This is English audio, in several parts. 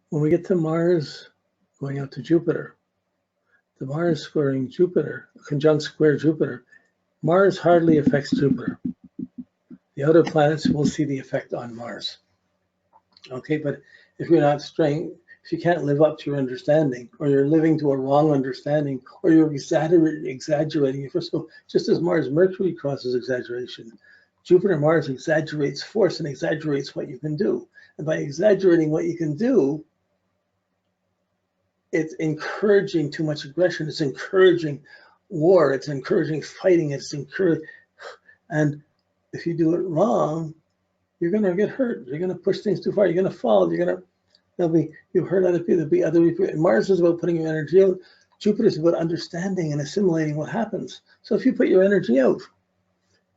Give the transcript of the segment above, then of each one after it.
When we get to Mars going out to Jupiter, the Mars squaring Jupiter, conjunct square Jupiter, Mars hardly affects Jupiter. The other planets will see the effect on Mars. Okay, but if you're not if you can't live up to your understanding, or you're living to a wrong understanding, or you're exaggerating, so just as Mars Mercury crosses exaggeration, Jupiter Mars exaggerates force and exaggerates what you can do. And by exaggerating what you can do, it's encouraging too much aggression, it's encouraging war, it's encouraging fighting, and if you do it wrong, you're going to get hurt. You're going to push things too far. You're going to fall. You hurt other people. There'll be other people. And Mars is about putting your energy out. Jupiter is about understanding and assimilating what happens. So if you put your energy out,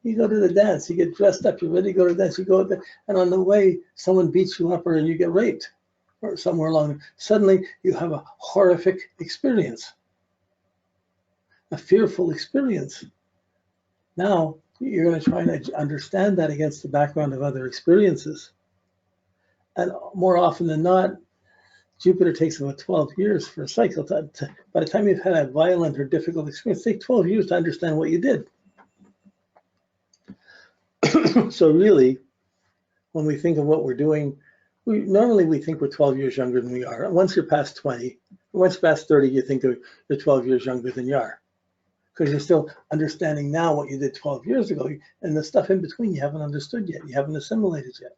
you go to the dance, you get dressed up, you're ready to go to the dance, you go out there, and on the way, someone beats you up or you get raped or somewhere along. Suddenly, you have a horrific experience, a fearful experience. Now, you're going to try and understand that against the background of other experiences. And more often than not, Jupiter takes about 12 years for a cycle. By the time you've had a violent or difficult experience, it takes 12 years to understand what you did. So really, when we think of what we're doing, normally we think we're 12 years younger than we are. Once you're past 20, once you're past 30, you think you're 12 years younger than you are, because you're still understanding now what you did 12 years ago, and the stuff in between you haven't understood yet, you haven't assimilated yet.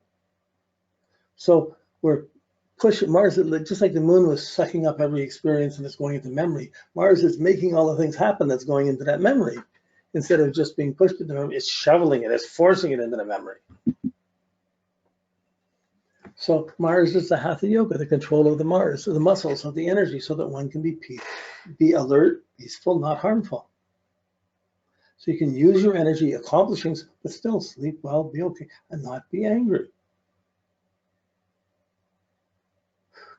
So we're pushing Mars, just like the moon was sucking up every experience and it's going into memory. Mars is making all the things happen that's going into that memory. Instead of just being pushed into memory, it's shoveling it, it's forcing it into the memory. So Mars is the hatha yoga, the control of the Mars, of the muscles, of the energy, so that one can be alert, peaceful, not harmful. So you can use your energy, accomplish things, but still sleep well, be okay, and not be angry.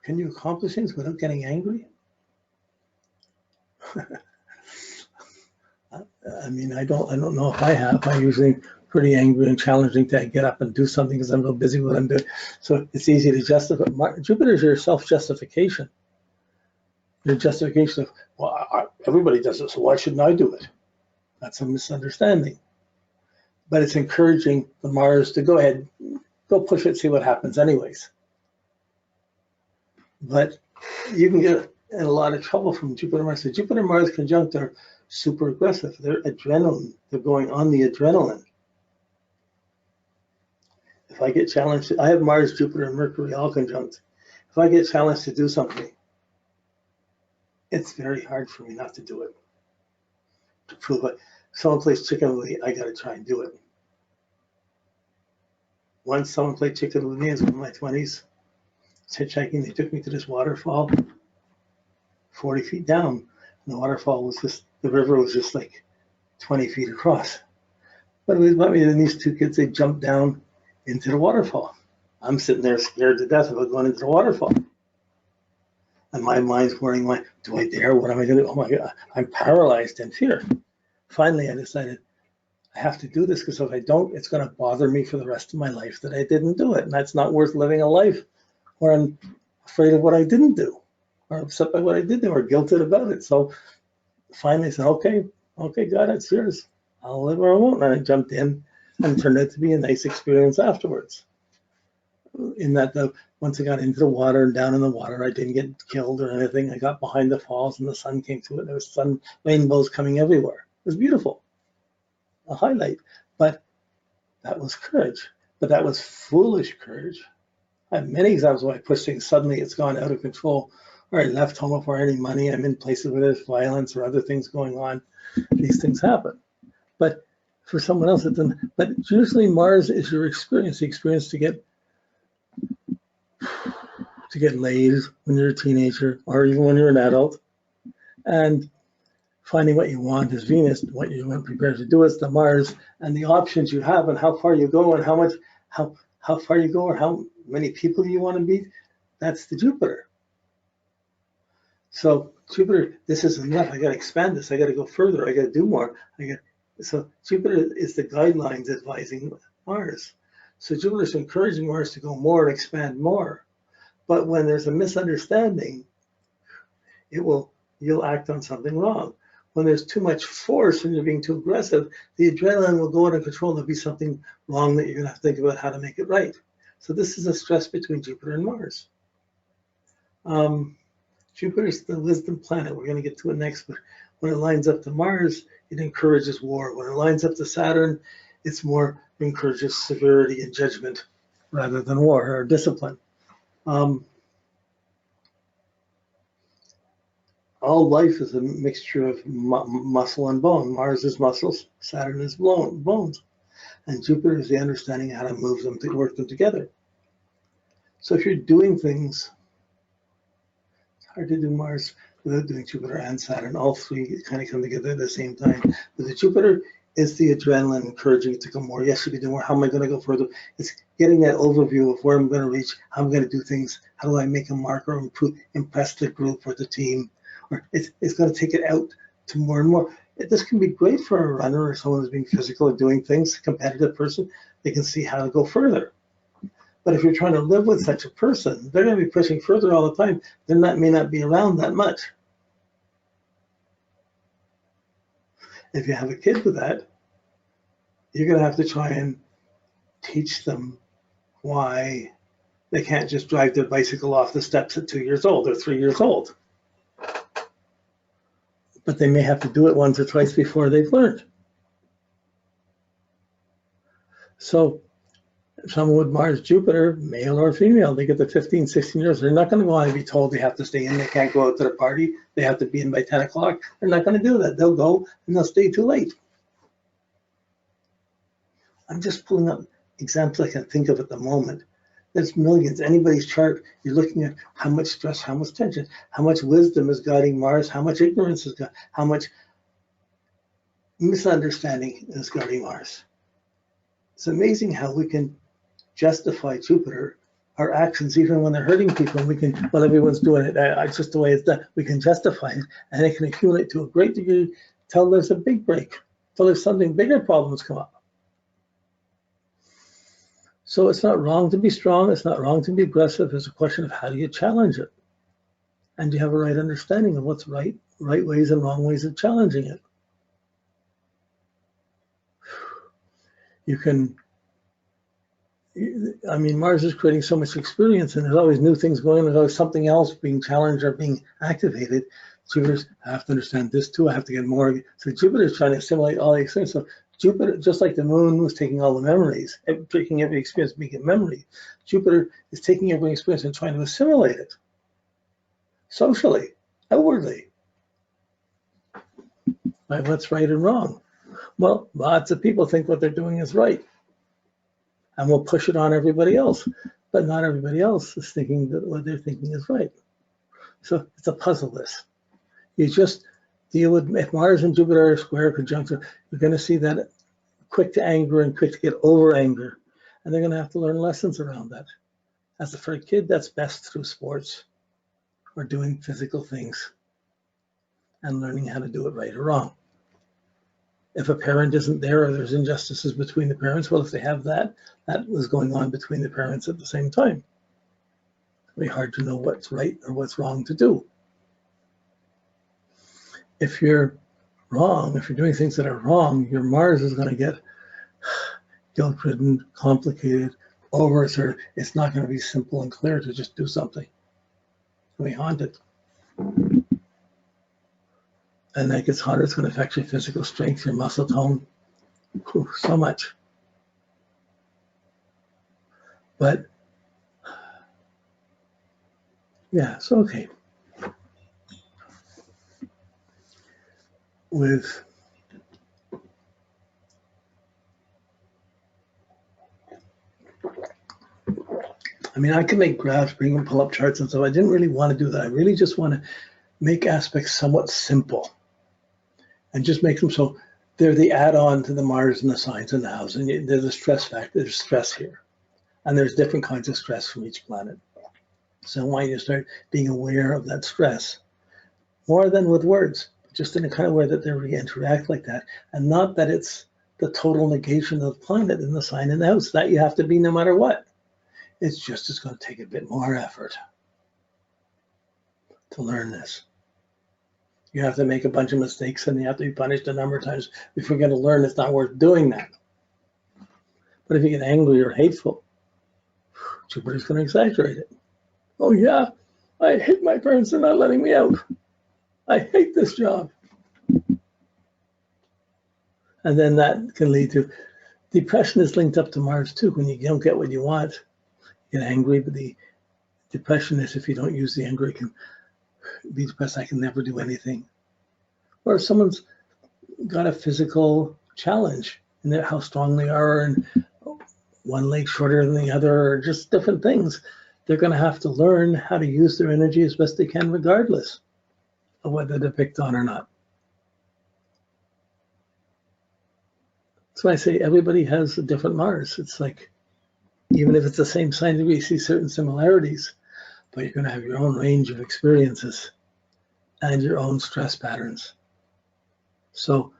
Can you accomplish things without getting angry? I mean, I don't know if I have. I'm usually pretty angry and challenging to get up and do something because I'm so busy with what I'm doing. So it's easy to justify. Jupiter is your self-justification. Your justification of, well, everybody does it, so why shouldn't I do it? That's a misunderstanding. But it's encouraging the Mars to go ahead, go push it, see what happens anyways. But you can get in a lot of trouble from Jupiter Mars. The Jupiter Mars conjunct are super aggressive. They're adrenaline. They're going on the adrenaline. If I get challenged, I have Mars, Jupiter, and Mercury all conjunct. If I get challenged to do something, it's very hard for me not to do it. To prove it. Someone plays chicken with me, I got to try and do it. Once someone played chicken with me, I was in my 20s. Hitchhiking, they took me to this waterfall 40 feet down, and the waterfall was just, the river was just like 20 feet across. But it was about me and these two kids, they jumped down into the waterfall. I'm sitting there scared to death about going into the waterfall. And my mind's worrying, do I dare? What am I going to do? Oh my God, I'm paralyzed in fear. Finally, I decided I have to do this, because if I don't, it's going to bother me for the rest of my life that I didn't do it. And that's not worth living a life where I'm afraid of what I didn't do, or upset by what I did do, or guilted about it. So finally I said, okay, God, it's yours. I'll live or I won't. And I jumped in, and it turned out to be a nice experience afterwards. In that, once I got into the water and down in the water, I didn't get killed or anything. I got behind the falls and the sun came through it. There was sun rainbows coming everywhere. It was beautiful, a highlight. But that was courage. But that was foolish courage. I have many examples where I push things, suddenly it's gone out of control, or I left home before any money, I'm in places where there's violence or other things going on. These things happen. But for someone else, it doesn't. But usually Mars is your experience, the experience to get laid when you're a teenager, or even when you're an adult. And finding what you want is Venus, what you're prepared to do is the Mars, and the options you have and how far you go and how far you go or how many people you want to meet, that's the Jupiter. So Jupiter, this is enough. I got to expand this. I got to go further. I got to do more. So Jupiter is the guidelines advising Mars. So Jupiter is encouraging Mars to go more and expand more. But when there's a misunderstanding, you'll act on something wrong. When there's too much force and you're being too aggressive, the adrenaline will go out of control. There'll be something wrong that you're going to have to think about how to make it right. So this is a stress between Jupiter and Mars. Jupiter's the wisdom planet. We're going to get to it next, but when it lines up to Mars, it encourages war. When it lines up to Saturn, it encourages severity and judgment rather than war or discipline. All life is a mixture of muscle and bone. Mars is muscles, Saturn is bones, and Jupiter is the understanding of how to move them, to work them together. So if you're doing things, it's hard to do Mars without doing Jupiter and Saturn. All three kind of come together at the same time. But the Jupiter is the adrenaline encouraging you to go more. Yes, you can do more. How am I going to go further? It's getting that overview of where I'm going to reach, how I'm going to do things, how do I make a mark or impress the group or the team. Or it's going to take it out to more and more. This can be great for a runner or someone who's being physical and doing things, a competitive person. They can see how to go further. But if you're trying to live with such a person, they're going to be pushing further all the time. They may not be around that much. If you have a kid with that, you're going to have to try and teach them why they can't just drive their bicycle off the steps at 2 years old or 3 years old. But they may have to do it once or twice before they've learned. So someone with Mars, Jupiter, male or female, they get to 15, 16 years, they're not going to go on and be told they have to stay in, they can't go out to the party, they have to be in by 10 o'clock. They're not going to do that. They'll go and they'll stay too late. I'm just pulling up examples I can think of at the moment. There's millions. Anybody's chart, you're looking at how much stress, how much tension, how much wisdom is guiding Mars, how much ignorance is guiding, how much misunderstanding is guiding Mars. It's amazing how we can justify Jupiter, our actions, even when they're hurting people, and we can, well, everyone's doing it. It's just the way it's done. We can justify it, and it can accumulate to a great degree till there's a big break, till there's something bigger problems come up. So it's not wrong to be strong. It's not wrong to be aggressive. It's a question of how do you challenge it? And do you have a right understanding of what's right ways and wrong ways of challenging it? You can, I mean, Mars is creating so much experience and there's always new things going on. There's always something else being challenged or being activated. Jupiter's, I have to understand this too. I have to get more. So Jupiter's trying to assimilate all the experience. So Jupiter, just like the moon was taking all the memories, taking every experience, making it memory, Jupiter is taking every experience and trying to assimilate it socially, outwardly. Right? What's right and wrong? Well, lots of people think what they're doing is right, and we'll push it on everybody else, but not everybody else is thinking that what they're thinking is right. So it's a puzzle list. You just deal with, if Mars and Jupiter are square conjunction, you're going to see that quick to anger and quick to get over anger. And they're going to have to learn lessons around that. As for a kid, that's best through sports or doing physical things and learning how to do it right or wrong. If a parent isn't there or there's injustices between the parents, well, if they have that was going on between the parents at the same time. It's very hard to know what's right or what's wrong to do. If you're wrong, if you're doing things that are wrong, your Mars is going to get guilt-ridden, complicated, over-assertive. It's not going to be simple and clear to just do something. It's going to be haunted. And that gets harder. It's going to affect your physical strength, your muscle tone, so much. But yeah, so okay. With I mean, I can make graphs, bring them, pull up charts and stuff. I didn't really want to do that. I really just want to make aspects somewhat simple and just make them so they're the add-on to the Mars and the signs and the house. And there's a stress factor, there's stress here. And there's different kinds of stress from each planet. So I want you to start being aware of that stress more than with words, just in a kind of way that they really interact like that. And not that it's the total negation of the planet and the sign in the house. That you have to be no matter what. It's just, it's going to take a bit more effort. to learn this. You have to make a bunch of mistakes and you have to be punished a number of times before you're going to learn it's not worth doing that. But if you get angry or hateful, Jupiter's going to exaggerate it. Oh yeah, I hate my parents, they're not letting me out. I hate this job. And then that can lead to depression. Is linked up to Mars too. When you don't get what you want, you get angry, but the depression is if you don't use the anger, it can be depressed. I can never do anything. Or if someone's got a physical challenge in how strong they are and one leg shorter than the other, or just different things, they're going to have to learn how to use their energy as best they can, regardless of whether they're picked on or not. That's why I say everybody has a different Mars. It's like, even if it's the same sign, we see certain similarities, but you're going to have your own range of experiences and your own stress patterns. So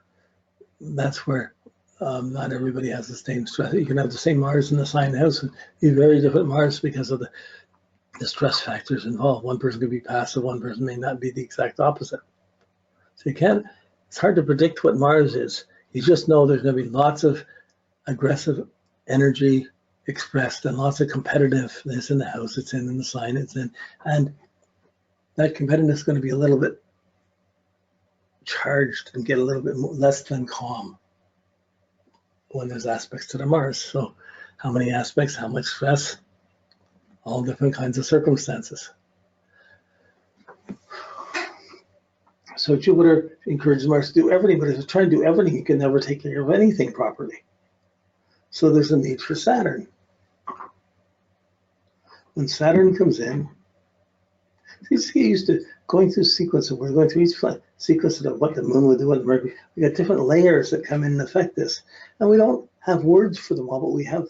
that's where not everybody has the same stress. You can have the same Mars in the sign house and be very different Mars because of the stress factors involved. One person could be passive, one person may not be the exact opposite. So it's hard to predict what Mars is. You just know there's going to be lots of aggressive energy expressed and lots of competitiveness in the house it's in the sign it's in. And that competitiveness is going to be a little bit charged and get a little bit less than calm when there's aspects to the Mars. So how many aspects, how much stress, all different kinds of circumstances. So Jupiter encourages Mars to do everything, but if you try to do everything, you can never take care of anything properly. So there's a need for Saturn. When Saturn comes in, he's used to going through sequence of, we're going through each sequence of what the moon will do and Mercury. We got different layers that come in and affect this. And we don't have words for them all, but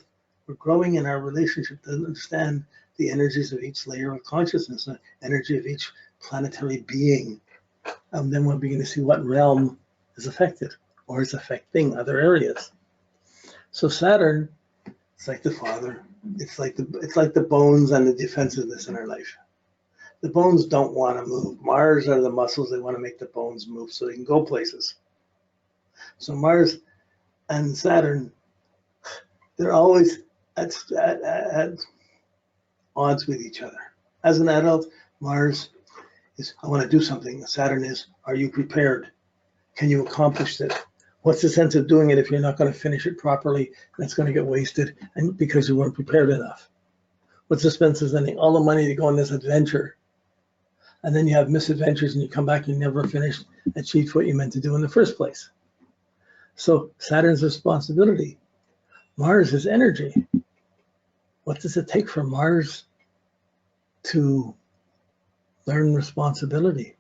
we're growing in our relationship to understand the energies of each layer of consciousness, the energy of each planetary being. And then we'll begin to see what realm is affected or is affecting other areas. So Saturn, it's like the father. It's like the bones and the defensiveness in our life. The bones don't want to move. Mars are the muscles. They want to make the bones move so they can go places. So Mars and Saturn, they're always at odds with each other. As an adult, Mars is, I want to do something. Saturn is, are you prepared? Can you accomplish it? What's the sense of doing it if you're not going to finish it properly and it's going to get wasted and because you weren't prepared enough? What's the sense of spending all the money to go on this adventure and then you have misadventures and you come back and you never achieved what you meant to do in the first place? So Saturn's responsibility. Mars is energy. What does it take for Mars to learn responsibility?